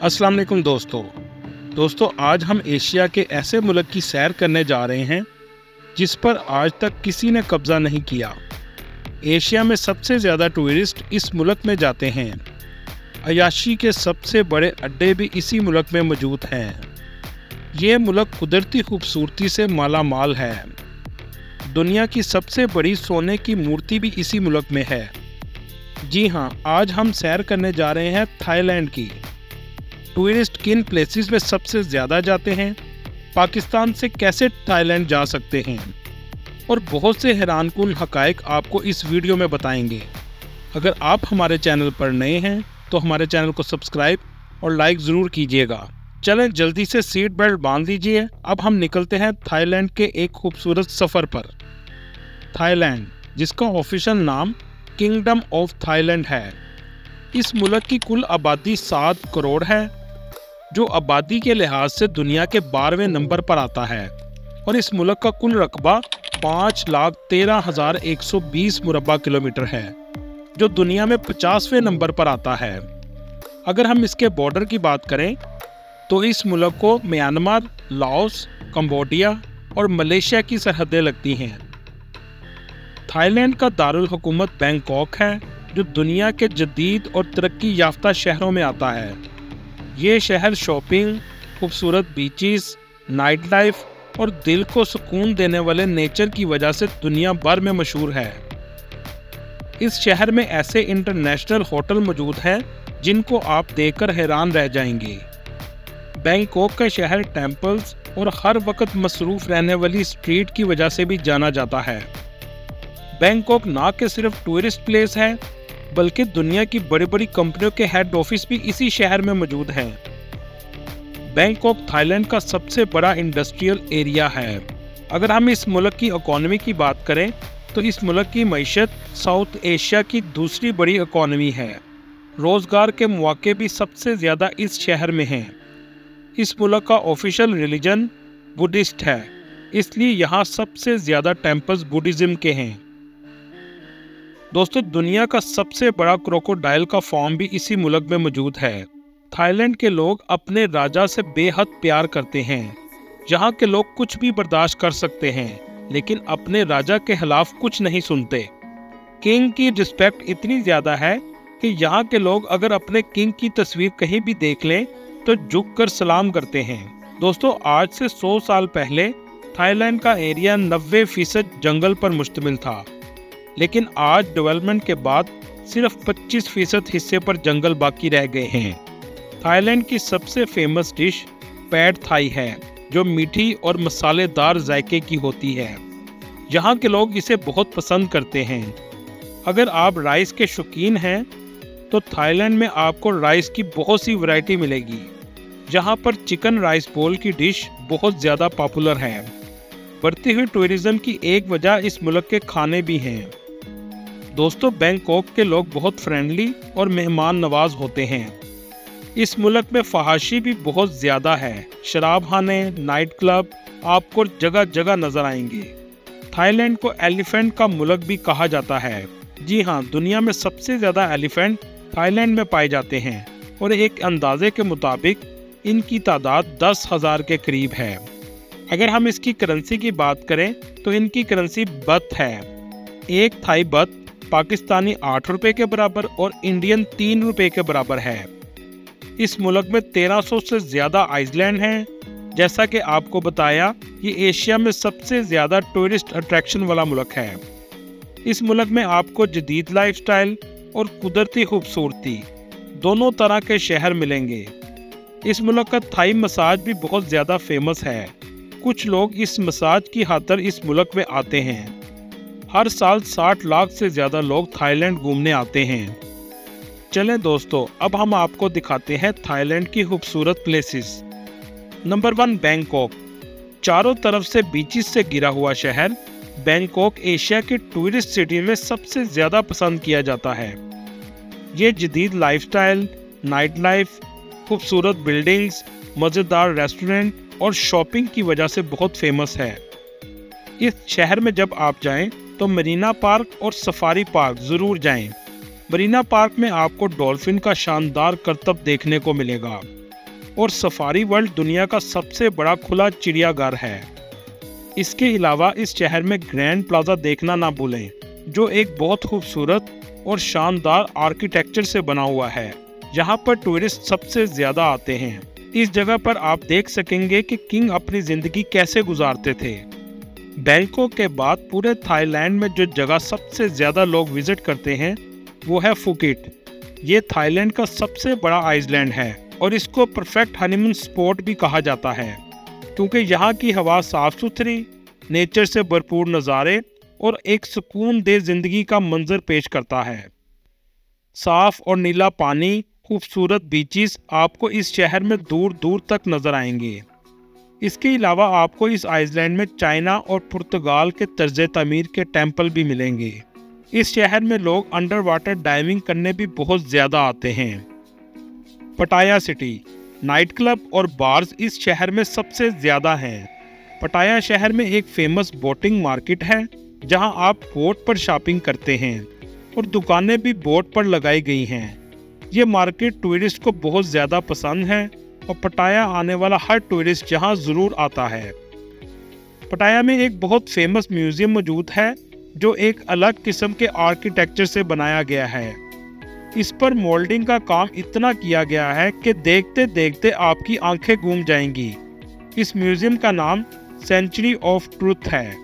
अस्सलाम वालेकुम दोस्तों आज हम एशिया के ऐसे मुल्क की सैर करने जा रहे हैं जिस पर आज तक किसी ने कब्जा नहीं किया। एशिया में सबसे ज़्यादा टूरिस्ट इस मुल्क में जाते हैं। अयाशी के सबसे बड़े अड्डे भी इसी मुल्क में मौजूद हैं। ये मुल्क कुदरती खूबसूरती से माला माल है। दुनिया की सबसे बड़ी सोने की मूर्ति भी इसी मुल्क में है। जी हाँ, आज हम सैर करने जा रहे हैं थाईलैंड की। टूरिस्ट किन प्लेसेस में सबसे ज़्यादा जाते हैं, पाकिस्तान से कैसे थाईलैंड जा सकते हैं और बहुत से हैरानकुन हक़ाइक़ आपको इस वीडियो में बताएंगे। अगर आप हमारे चैनल पर नए हैं तो हमारे चैनल को सब्सक्राइब और लाइक ज़रूर कीजिएगा। चलें जल्दी से सीट बेल्ट बांध लीजिए। अब हम निकलते हैं थाईलैंड के एक खूबसूरत सफ़र पर। थाईलैंड, जिसका ऑफिशियल नाम किंगडम ऑफ थाईलैंड है, इस मुल्क की कुल आबादी 7 करोड़ है, जो आबादी के लिहाज से दुनिया के 12वें नंबर पर आता है। और इस मुल्क का कुल रकबा 5,13,120 मुरब्बा किलोमीटर है, जो दुनिया में 50वें नंबर पर आता है। अगर हम इसके बॉर्डर की बात करें तो इस मुल्क को म्यांमार, लाओस, कंबोडिया और मलेशिया की सरहदें लगती हैं। थाईलैंड का दारुल हुकूमत बैंकॉक है, जो दुनिया के जदीद और तरक्की याफ्ता शहरों में आता है। ये शहर शॉपिंग, खूबसूरत बीचेस, नाइट लाइफ और दिल को सुकून देने वाले नेचर की वजह से दुनिया भर में मशहूर है। इस शहर में ऐसे इंटरनेशनल होटल मौजूद हैं जिनको आप देखकर हैरान रह जाएंगे। बैंकॉक का शहर टेम्पल्स और हर वक्त मसरूफ़ रहने वाली स्ट्रीट की वजह से भी जाना जाता है। बैंकॉक ना कि सिर्फ टूरिस्ट प्लेस है, बल्कि दुनिया की बड़ी बड़ी कंपनियों के हेड ऑफिस भी इसी शहर में मौजूद हैं। बैंकॉक थाईलैंड का सबसे बड़ा इंडस्ट्रियल एरिया है। अगर हम इस मुल्क की इकोनॉमी की बात करें तो इस मुल्क की मईशत साउथ एशिया की दूसरी बड़ी इकोनॉमी है। रोज़गार के मौके भी सबसे ज़्यादा इस शहर में हैं। इस मुल्क का ऑफिशियल रिलीजन बुद्धिस्ट है, इसलिए यहाँ सबसे ज़्यादा टेम्पल्स बुद्धिज़्म के हैं। दोस्तों, दुनिया का सबसे बड़ा क्रोकोडाइल का फॉर्म भी इसी मुल्क में मौजूद है। थाईलैंड के लोग अपने राजा से बेहद प्यार करते हैं। यहाँ के लोग कुछ भी बर्दाश्त कर सकते हैं, लेकिन अपने राजा के खिलाफ कुछ नहीं सुनते। किंग की रिस्पेक्ट इतनी ज़्यादा है कि यहाँ के लोग अगर अपने किंग की तस्वीर कहीं भी देख लें तो झुककर सलाम करते हैं। दोस्तों, आज से 100 साल पहले थाईलैंड का एरिया 90% जंगल पर मुश्तमिल था, लेकिन आज डेवलपमेंट के बाद सिर्फ 25% हिस्से पर जंगल बाकी रह गए हैं। थाईलैंड की सबसे फेमस डिश पैड थाई है, जो मीठी और मसालेदार जायके की होती है। यहाँ के लोग इसे बहुत पसंद करते हैं। अगर आप राइस के शौकीन हैं तो थाईलैंड में आपको राइस की बहुत सी वैरायटी मिलेगी। यहाँ पर चिकन राइस बोल की डिश बहुत ज़्यादा पॉपुलर है। बढ़ती हुई टूरिज्म की एक वजह इस मुल्क के खाने भी हैं। दोस्तों, बैंकॉक के लोग बहुत फ्रेंडली और मेहमान नवाज होते हैं। इस मुल्क में फहाशी भी बहुत ज़्यादा है। शराबखाने, नाइट क्लब आपको जगह जगह नज़र आएंगे। थाईलैंड को एलिफेंट का मुल्क भी कहा जाता है। जी हाँ, दुनिया में सबसे ज़्यादा एलिफेंट थाईलैंड में पाए जाते हैं और एक अंदाजे के मुताबिक इनकी तादाद 10,000 के करीब है। अगर हम इसकी करेंसी की बात करें तो इनकी करेंसी बत है। एक थाई बत पाकिस्तानी 8 रुपये के बराबर और इंडियन 3 रुपये के बराबर है। इस मुल्क में 1300 से ज़्यादा आइलैंड हैं। जैसा कि आपको बताया, ये एशिया में सबसे ज़्यादा टूरिस्ट अट्रैक्शन वाला मुल्क है। इस मुल्क में आपको जदीद लाइफस्टाइल और कुदरती खूबसूरती दोनों तरह के शहर मिलेंगे। इस मुल्क का थाई मसाज भी बहुत ज़्यादा फेमस है। कुछ लोग इस मसाज की खातिर इस मुल्क में आते हैं। हर साल 60 लाख से ज़्यादा लोग थाईलैंड घूमने आते हैं। चलें दोस्तों, अब हम आपको दिखाते हैं थाईलैंड की खूबसूरत प्लेसेस। Number 1, Bangkok. चारों तरफ से बीचेस से घिरा हुआ शहर बैंकॉक एशिया की टूरिस्ट सिटी में सबसे ज़्यादा पसंद किया जाता है। ये जदीद लाइफस्टाइल, नाइट लाइफ, खूबसूरत बिल्डिंग्स, मज़ेदार रेस्टोरेंट और शॉपिंग की वजह से बहुत फेमस है। इस शहर में जब आप जाएं तो मरीना पार्क और सफारी पार्क ज़रूर जाएं। मरीना पार्क में आपको डॉल्फिन का शानदार करतब देखने को मिलेगा। और सफारी वर्ल्ड दुनिया का सबसे बड़ा खुला चिड़ियाघर है। इसके अलावा इस शहर में ग्रैंड प्लाजा देखना ना भूलें, जो एक बहुत खूबसूरत और शानदार आर्किटेक्चर से बना हुआ है। यहाँ पर टूरिस्ट सबसे ज्यादा आते हैं। इस जगह पर आप देख सकेंगे कि किंग अपनी जिंदगी कैसे गुजारते थे। बैंकॉक के बाद पूरे थाईलैंड में जो जगह सबसे ज्यादा लोग विजिट करते हैं वो है फुकेट। ये थाईलैंड का सबसे बड़ा आइलैंड है और इसको परफेक्ट हनीमून स्पॉट भी कहा जाता है, क्योंकि यहाँ की हवा साफ सुथरी, नेचर से भरपूर नज़ारे और एक सुकून दे जिंदगी का मंजर पेश करता है। साफ और नीला पानी, खूबसूरत बीचेस आपको इस शहर में दूर दूर तक नजर आएंगे। इसके अलावा आपको इस आइलैंड में चाइना और पुर्तगाल के तर्ज तमीर के टेम्पल भी मिलेंगे। इस शहर में लोग अंडर वाटर डाइविंग करने भी बहुत ज़्यादा आते हैं। पटाया सिटी, नाइट क्लब और बार्स इस शहर में सबसे ज़्यादा हैं। पटाया शहर में एक फेमस बोटिंग मार्केट है, जहां आप बोट पर शॉपिंग करते हैं और दुकानें भी बोट पर लगाई गई हैं। ये मार्केट टूरिस्ट को बहुत ज़्यादा पसंद है और पटाया आने वाला हर टूरिस्ट यहाँ ज़रूर आता है। पटाया में एक बहुत फेमस म्यूज़ियम मौजूद है, जो एक अलग किस्म के आर्किटेक्चर से बनाया गया है। इस पर मोल्डिंग का काम इतना किया गया है कि देखते देखते आपकी आंखें घूम जाएंगी। इस म्यूज़ियम का नाम सेंचुरी ऑफ ट्रूथ है।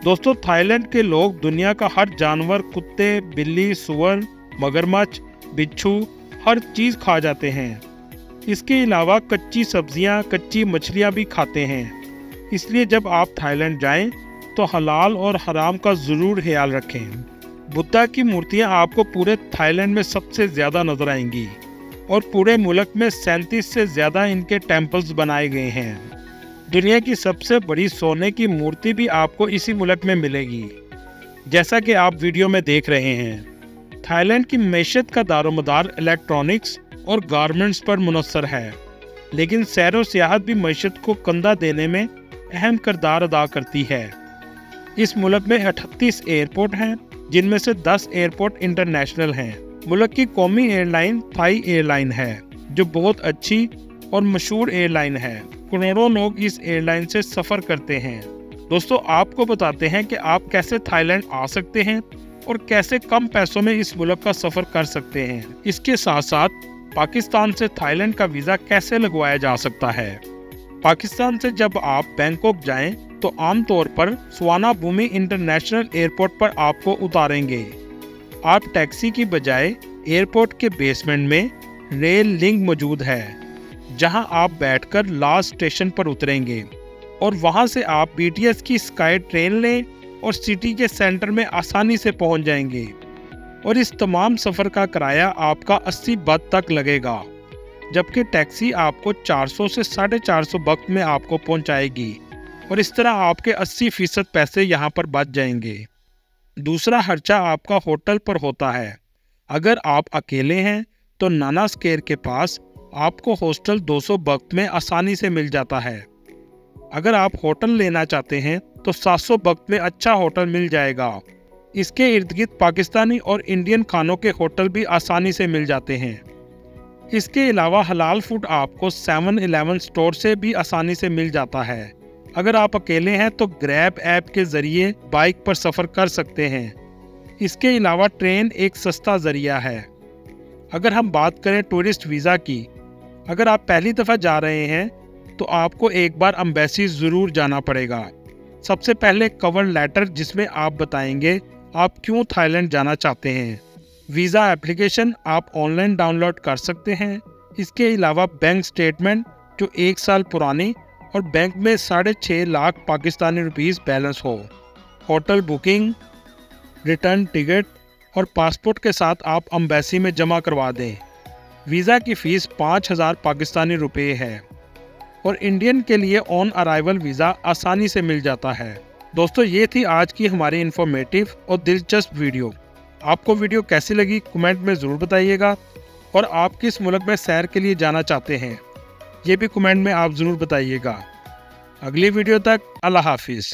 दोस्तों, थाईलैंड के लोग दुनिया का हर जानवर, कुत्ते, बिल्ली, सुअर, मगरमच्छ, बिच्छू, हर चीज़ खा जाते हैं। इसके अलावा कच्ची सब्जियां, कच्ची मछलियां भी खाते हैं। इसलिए जब आप थाईलैंड जाएं तो हलाल और हराम का ज़रूर ख्याल रखें। बुद्धा की मूर्तियां आपको पूरे थाईलैंड में सबसे ज़्यादा नजर आएंगी और पूरे मुल्क में 37 से ज़्यादा इनके टेम्पल्स बनाए गए हैं। दुनिया की सबसे बड़ी सोने की मूर्ति भी आपको इसी मुल्क में मिलेगी, जैसा कि आप वीडियो में देख रहे हैं। थाईलैंड की मैशत का दारोमदार इलेक्ट्रॉनिक्स और गारमेंट्स पर मुनस्सर है, लेकिन सैर व सियाहत भी मैशत को कंधा देने में अहम किरदार अदा करती है। इस मुल्क में 38 एयरपोर्ट हैं, जिनमें से 10 एयरपोर्ट इंटरनेशनल हैं। मुल्क की कौमी एयरलाइन थाई एयरलाइन है, जो बहुत अच्छी और मशहूर एयरलाइन है। करोड़ों लोग इस एयरलाइन से सफ़र करते हैं। दोस्तों, आपको बताते हैं कि आप कैसे थाईलैंड आ सकते हैं और कैसे कम पैसों में इस मुल्क का सफ़र कर सकते हैं। इसके साथ साथ पाकिस्तान से थाईलैंड का वीज़ा कैसे लगवाया जा सकता है। पाकिस्तान से जब आप बैंकॉक जाएं तो आमतौर पर सुवानाभूमि इंटरनेशनल एयरपोर्ट पर आपको उतारेंगे। आप टैक्सी की बजाय एयरपोर्ट के बेसमेंट में रेल लिंक मौजूद है, जहां आप बैठकर लास्ट स्टेशन पर उतरेंगे और वहां से आप BTS की स्काई ट्रेन लें और सिटी के सेंटर में आसानी से पहुंच जाएंगे। और इस तमाम सफ़र का किराया आपका 80 बात तक लगेगा, जबकि टैक्सी आपको 400 से 450 बात में आपको पहुंचाएगी और इस तरह आपके 80% पैसे यहां पर बच जाएंगे। दूसरा खर्चा आपका होटल पर होता है। अगर आप अकेले हैं तो नाना स्क्वायर के पास आपको हॉस्टल 200 बात में आसानी से मिल जाता है। अगर आप होटल लेना चाहते हैं तो 700 बात में अच्छा होटल मिल जाएगा। इसके इर्द गिर्द पाकिस्तानी और इंडियन खानों के होटल भी आसानी से मिल जाते हैं। इसके अलावा हलाल फूड आपको 7-Eleven स्टोर से भी आसानी से मिल जाता है। अगर आप अकेले हैं तो ग्रैब ऐप के ज़रिए बाइक पर सफ़र कर सकते हैं। इसके अलावा ट्रेन एक सस्ता ज़रिया है। अगर हम बात करें टूरिस्ट वीज़ा की, अगर आप पहली दफ़ा जा रहे हैं तो आपको एक बार एम्बेसी ज़रूर जाना पड़ेगा। सबसे पहले कवर लेटर, जिसमें आप बताएंगे आप क्यों थाईलैंड जाना चाहते हैं। वीज़ा एप्लीकेशन आप ऑनलाइन डाउनलोड कर सकते हैं। इसके अलावा बैंक स्टेटमेंट जो 1 साल पुरानी और बैंक में 6.5 लाख पाकिस्तानी रुपीस बैलेंस हो। होटल बुकिंग, रिटर्न टिकट और पासपोर्ट के साथ आप एम्बेसी में जमा करवा दें। वीज़ा की फ़ीस 5,000 पाकिस्तानी रुपये है और इंडियन के लिए ऑन अराइवल वीज़ा आसानी से मिल जाता है। दोस्तों, ये थी आज की हमारी इन्फॉर्मेटिव और दिलचस्प वीडियो। आपको वीडियो कैसी लगी कमेंट में ज़रूर बताइएगा और आप किस मुल्क में सैर के लिए जाना चाहते हैं ये भी कमेंट में आप ज़रूर बताइएगा। अगली वीडियो तक अल्लाह हाफिज़।